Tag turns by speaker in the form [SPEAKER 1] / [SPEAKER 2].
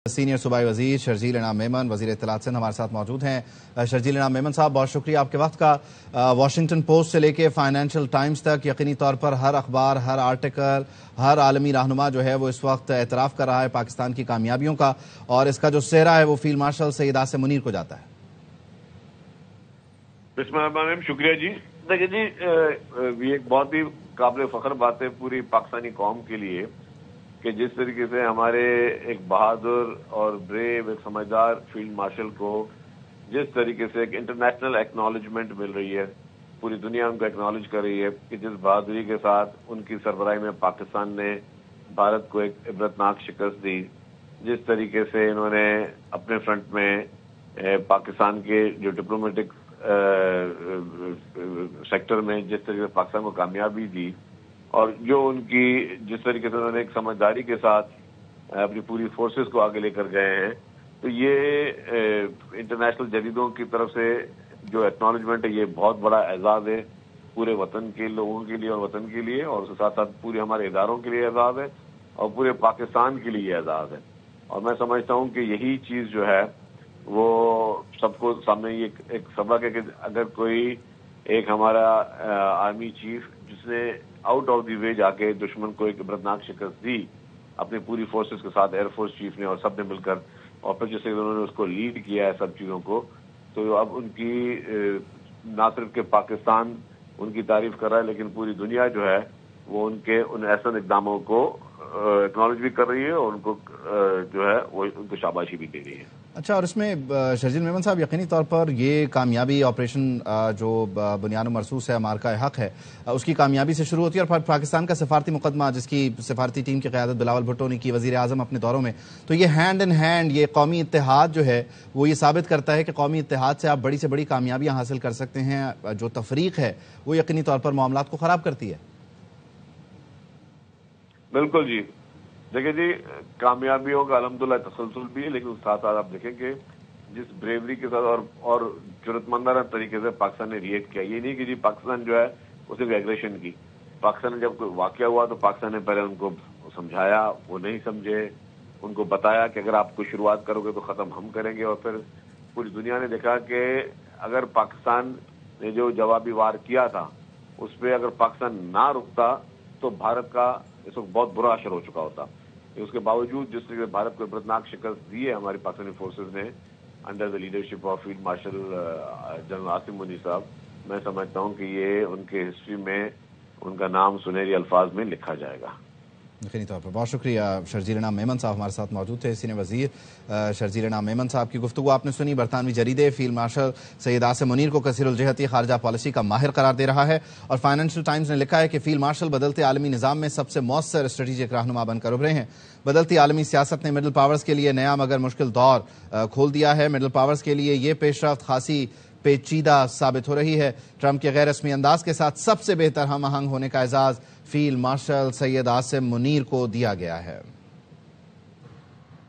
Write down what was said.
[SPEAKER 1] Senior صوبائی وزیر شرجیل انعام میمن وزیر اطلاعات سندھ ہمارے ساتھ موجود ہیں۔ شرجیل انعام میمن صاحب، بہت شکریہ آپ کے وقت کا۔ واشنگٹن پوسٹ سے لے کے فائنینشل ٹائمز تک یقینی طور پر ہر اخبار، ہر آرٹیکل، ہر عالمی رہنما جو ہے وہ اس وقت اعتراف کر رہا ہے پاکستان کی کامیابیوں کا، اور اس کا جو سہرا ہے وہ فیلڈ مارشل سید عاصم منیر کو جاتا ہے۔
[SPEAKER 2] بسم اللہ الرحمن الرحیم، شکریہ جی۔ دیکھیں جی، یہ ایک بہت ہی قابل فخر بات ہے پوری پاکستانی قوم کے لیے کہ جس طریقے سے ہمارے ایک بہادر اور بریو، ایک سمجھدار فیلڈ مارشل کو جس طریقے سے ایک انٹرنیشنل ایکنالجمنٹ مل رہی ہے، پوری دنیا ان کو ایکنالج کر رہی ہے کہ جس بہادری کے ساتھ ان کی سربراہی میں پاکستان نے بھارت کو ایک عبرتناک شکست دی، جس طریقے سے انہوں نے اپنے فرنٹ میں پاکستان کے جو ڈپلومیٹک سیکٹر میں جس طریقے سے پاکستان کو کامیابی دی، اور جو ان کی جس طریقے سے انہوں نے ایک سمجھداری کے ساتھ اپنی پوری فورسز کو آگے لے کر گئے ہیں، تو یہ انٹرنیشنل جریدوں کی طرف سے جو ایکنالجمنٹ ہے یہ بہت بڑا اعزاز ہے پورے وطن کے لوگوں کے لیے اور وطن کے لیے، اور اس کے ساتھ ساتھ پورے ہمارے اداروں کے لیے اعزاز ہے اور پورے پاکستان کے لیے اعزاز ہے۔ اور میں سمجھتا ہوں کہ یہی چیز جو ہے وہ سب کو سامنے یہ ایک سبق ہے کہ اگر کوئی ایک ہمارا آرمی چیف جس نے آؤٹ آف دی وے جا کے دشمن کو ایک عبرتناک شکست دی اپنی پوری فورسز کے ساتھ، ایئر فورس چیف نے اور سب نے مل کر، اور پھر جس سے انہوں نے اس کو لیڈ کیا ہے سب چیزوں کو، تو اب ان کی نہ صرف کہ پاکستان ان کی تعریف کر رہا ہے لیکن پوری دنیا جو ہے وہ ان کے ان احسن اقداموں کو اکنالج بھی کر رہی ہے اور ان کو جو ہے وہ ان کو شاباشی بھی دے رہی ہے۔
[SPEAKER 1] اچھا، اور اس میں شرجیل میمن صاحب یقینی طور پر یہ کامیابی آپریشن جو بنیان و مرصوص ہے، مارکہ حق ہے، اس کی کامیابی سے شروع ہوتی ہے، اور پاکستان کا سفارتی مقدمہ جس کی سفارتی ٹیم کی قیادت بلاول بھٹو نے کی، وزیر اعظم اپنے دوروں میں، تو یہ ہینڈ ان ہینڈ یہ قومی اتحاد جو ہے وہ یہ ثابت کرتا ہے کہ قومی اتحاد سے آپ بڑی سے بڑی کامیابیاں حاصل کر سکتے ہیں۔ جو تفریق ہے وہ یقینی طور پر معاملات کو خراب کرتی ہے۔
[SPEAKER 2] بالکل جی، دیکھیں جی، کامیابیوں کا الحمدللہ تسلسل بھی ہے، لیکن ساتھ ساتھ آپ دیکھیں کہ جس بریوری کے ساتھ اور جرأت مندانہ طریقے سے پاکستان نے ریئیکٹ کیا، یہ نہیں کہ جی پاکستان جو ہے اس نے ایگریشن کی۔ پاکستان نے جب کوئی واقعہ ہوا تو پاکستان نے پہلے ان کو سمجھایا، وہ نہیں سمجھے، ان کو بتایا کہ اگر آپ کو شروعات کرو گے تو ختم ہم کریں گے، اور پھر پوری دنیا نے دیکھا کہ اگر پاکستان نے جو جوابی وار کیا تھا اس پہ اگر پاکستان نہ رکتا تو بھارت کا اس وقت بہت برا اثر ہو چکا ہوتا۔ اس کے باوجود جس طرح بھارت کو عبرتناک شکست دی ہے ہماری پاکستانی فورسز نے under the leadership of field marshal general Asim Munir صاحب، میں سمجھتا ہوں کہ یہ ان کے ہسٹری میں ان کا نام سنہری الفاظ میں لکھا جائے گا۔
[SPEAKER 1] یقینی طور پر بہت شکریہ۔ شرجیل انعام میمن صاحب ہمارے ساتھ موجود تھے، سینئر وزیر شرجیل انعام میمن صاحب کی گفتگو آپ نے سنی۔ برطانوی جریدے فیلڈ مارشل سید عاصم منیر کو کثیر الجہتی خارجہ پالیسی کا ماہر قرار دے رہا ہے، اور فائنینشل ٹائمز نے لکھا ہے کہ فیلڈ مارشل بدلتے عالمی نظام میں سب سے مؤثر اسٹریٹجک رہنما بن کر ابھرے ہیں۔ بدلتی عالمی سیاست نے مڈل پاورز کے لیے نیا مگر مشکل دور کھول دیا ہے۔ مڈل پاورز کے لیے یہ پیش رفت خاصی پیچیدہ ثابت ہو رہی ہے۔ ٹرمپ کے غیر رسمی انداز کے ساتھ سب سے بہتر ہم آہنگ ہونے کا اعزاز فیلڈ مارشل سید عاصم منیر کو دیا گیا ہے۔